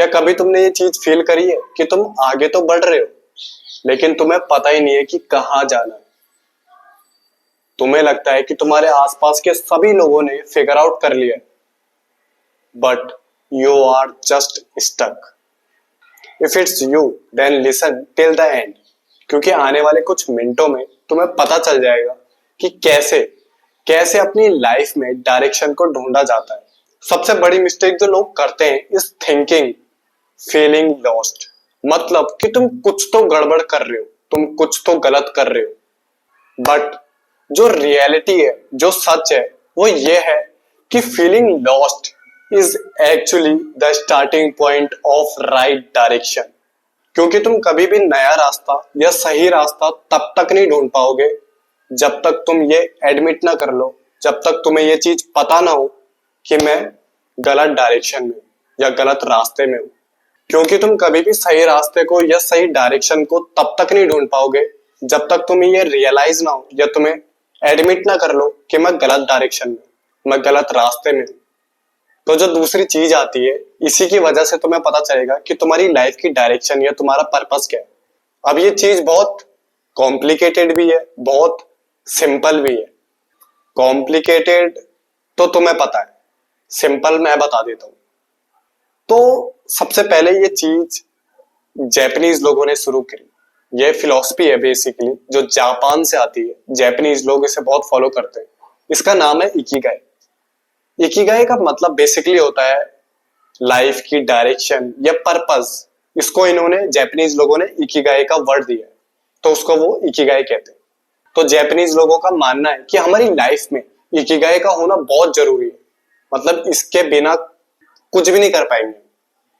क्या कभी तुमने ये चीज फील करी है कि तुम आगे तो बढ़ रहे हो लेकिन तुम्हें पता ही नहीं है कि कहाँ जाना है? तुम्हें लगता है कि तुम्हारे आसपास के सभी लोगों ने फिगर आउट कर लिया है, but you are just stuck. If it's you then listen till the end, क्योंकि आने वाले कुछ मिनटों में तुम्हें पता चल जाएगा कि कैसे कैसे अपनी लाइफ में डायरेक्शन को ढूंढा जाता है। सबसे बड़ी मिस्टेक जो लोग करते हैं इज थिंकिंग फीलिंग लॉस्ट। मतलब कि तुम कुछ तो गड़बड़ कर रहे हो, तुम कुछ तो गलत कर रहे हो, बट जो रियलिटी है, जो सच है, वो ये है कि feeling lost is actually the starting point of right direction. क्योंकि तुम कभी भी नया रास्ता या सही रास्ता तब तक नहीं ढूंढ पाओगे जब तक तुम ये एडमिट ना कर लो, जब तक तुम्हें ये चीज पता ना हो कि मैं गलत डायरेक्शन में हूं या गलत रास्ते में हूं। क्योंकि तुम कभी भी सही रास्ते को या सही डायरेक्शन को तब तक नहीं ढूंढ पाओगे जब तक तुम्हें ये रियलाइज ना हो या तुम्हें एडमिट ना कर लो कि मैं गलत डायरेक्शन में हूं, मैं गलत रास्ते में हूं। तो जो दूसरी चीज आती है, इसी की वजह से तुम्हें पता चलेगा कि तुम्हारी लाइफ की डायरेक्शन या तुम्हारा पर्पस क्या है। अब ये चीज बहुत कॉम्प्लिकेटेड भी है, बहुत सिंपल भी है। कॉम्प्लिकेटेड तो तुम्हें पता है, सिंपल मैं बता देता हूं। तो सबसे पहले ये चीज जापानीज लोगों ने शुरू करी। ये फिलॉसफी है बेसिकली, जो जापान से आती है। जापानीज लोग इसे बहुत फॉलो करते हैं। इसका नाम है इकिगाई। इकिगाई का मतलब बेसिकली होता है लाइफ की डायरेक्शन या पर्पस। इसको इन्होंने जापानीज लोगों ने इकिगाई का वर्ड दिया है, तो उसको वो इकिगाई कहते हैं। तो जापानीज लोगों का मानना है कि हमारी लाइफ में इकिगाई का होना बहुत जरूरी है। मतलब इसके बिना कुछ भी नहीं कर पाएंगे,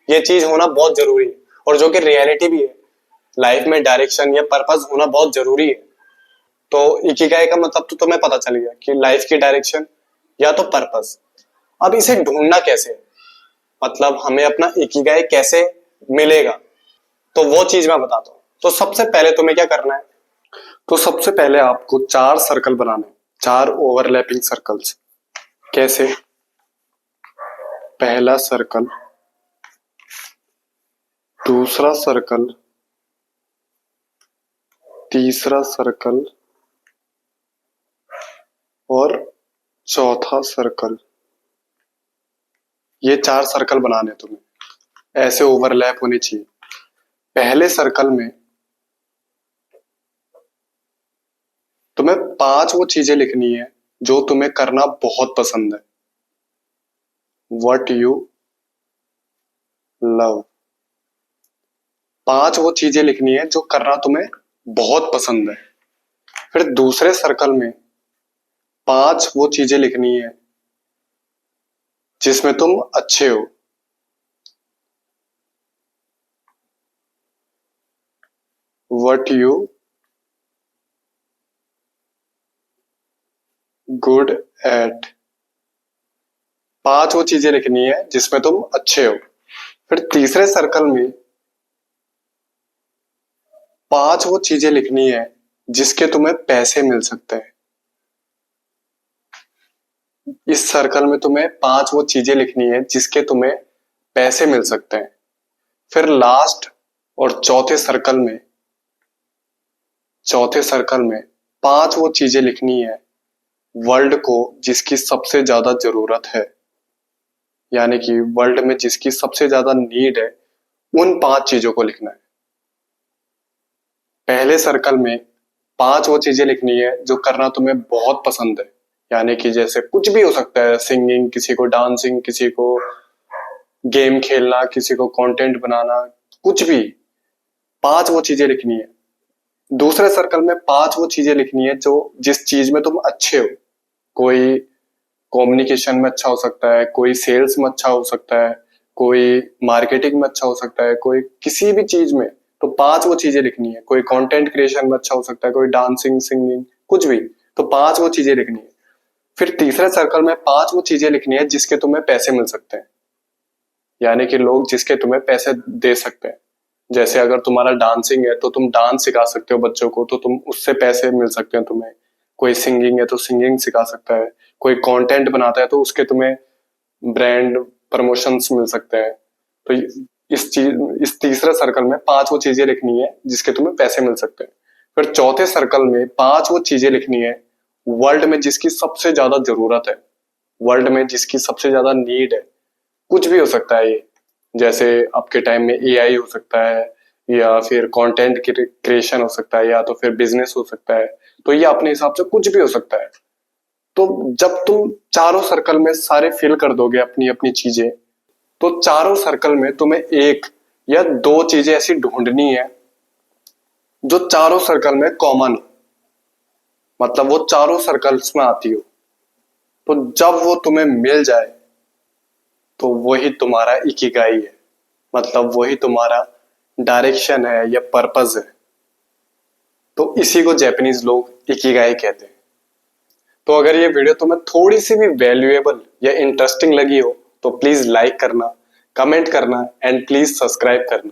ये चीज होना बहुत जरूरी है। और जो कि रियलिटी भी है, लाइफ में डायरेक्शन या पर्पस होना बहुत जरूरी है। तो इकिगाई का मतलब तो तुम्हें पता चल गया कि लाइफ की डायरेक्शन या तो पर्पस। अब इसे ढूंढना कैसे है, मतलब हमें अपना इकिगाई कैसे मिलेगा, तो वो चीज मैं बताता हूँ। तो सबसे पहले तुम्हें क्या करना है, तो सबसे पहले आपको 4 सर्कल बनाने, 4 ओवरलैपिंग सर्कल्स। कैसे? पहला सर्कल, दूसरा सर्कल, तीसरा सर्कल और चौथा सर्कल। ये 4 सर्कल बनाने तुम्हें, ऐसे ओवरलैप होने चाहिए। पहले सर्कल में तुम्हें 5 वो चीजें लिखनी है जो तुम्हें करना बहुत पसंद है। What you love। 5 वो चीजें लिखनी है जो करना तुम्हें बहुत पसंद है। फिर दूसरे सर्कल में 5 वो चीजें लिखनी है जिसमें तुम अच्छे हो। What you good at। 5 वो चीजें लिखनी है जिसमें तुम अच्छे हो। फिर तीसरे सर्कल में 5 वो चीजें लिखनी है जिसके तुम्हें पैसे मिल सकते हैं। इस सर्कल में तुम्हें 5 वो चीजें लिखनी है जिसके तुम्हें पैसे मिल सकते हैं। फिर लास्ट और चौथे सर्कल में 5 वो चीजें लिखनी है वर्ल्ड को जिसकी सबसे ज्यादा जरूरत है, यानी कि वर्ल्ड में जिसकी सबसे ज्यादा नीड है, उन 5 चीजों को लिखना है। पहले सर्कल में 5 वो चीजें लिखनी है जो करना तुम्हें बहुत पसंद है, यानी कि जैसे कुछ भी हो सकता है, सिंगिंग, किसी को डांसिंग, किसी को गेम खेलना, किसी को कंटेंट बनाना, कुछ भी। 5 वो चीजें लिखनी है। दूसरे सर्कल में 5 वो चीजें लिखनी है जो जिस चीज में तुम अच्छे हो। कोई कम्युनिकेशन में अच्छा हो सकता है, कोई सेल्स में अच्छा हो सकता है, कोई मार्केटिंग में अच्छा हो सकता है, कोई किसी भी चीज में। तो 5 वो चीजें लिखनी है। कोई कंटेंट क्रिएशन में अच्छा हो सकता है, कोई डांसिंग, सिंगिंग, कुछ भी। तो 5 वो चीजें लिखनी है। फिर तीसरे सर्कल में 5 वो चीजें लिखनी है जिसके तुम्हें पैसे मिल सकते हैं, यानी कि लोग जिसके तुम्हें पैसे दे सकते हैं। जैसे अगर तुम्हारा डांसिंग है तो तुम डांस सिखा सकते हो बच्चों को, तो तुम उससे पैसे मिल सकते हैं तुम्हें। कोई सिंगिंग है तो सिंगिंग सिखा सकता है। कोई कंटेंट बनाता है तो उसके तुम्हें ब्रांड प्रमोशंस मिल सकते हैं। तो इस तीसरे सर्कल में 5 वो चीजें लिखनी है जिसके तुम्हें पैसे मिल सकते हैं। फिर चौथे सर्कल में 5 वो चीजें लिखनी है वर्ल्ड में जिसकी सबसे ज्यादा जरूरत है, वर्ल्ड में जिसकी सबसे ज्यादा नीड है। कुछ भी हो सकता है ये, जैसे आपके टाइम में एआई हो सकता है, या फिर कंटेंट क्रिएशन हो सकता है, या तो फिर बिजनेस हो सकता है। तो ये अपने हिसाब से कुछ भी हो सकता है। तो जब तुम चारों सर्कल में सारे फिल कर दोगे अपनी अपनी चीजें, तो चारों सर्कल में तुम्हें एक या दो चीजें ऐसी ढूंढनी है जो चारों सर्कल में कॉमन हो, मतलब वो चारों सर्कल्स में आती हो। तो जब वो तुम्हें मिल जाए तो वही तुम्हारा इकिगाई है, मतलब वही तुम्हारा डायरेक्शन है या पर्पस है। तो इसी को जापानीज लोग इकिगाई कहते हैं। तो अगर ये वीडियो तुम्हें थोड़ी सी भी वैल्यूएबल या इंटरेस्टिंग लगी हो तो प्लीज लाइक करना, कमेंट करना एंड प्लीज सब्सक्राइब करना।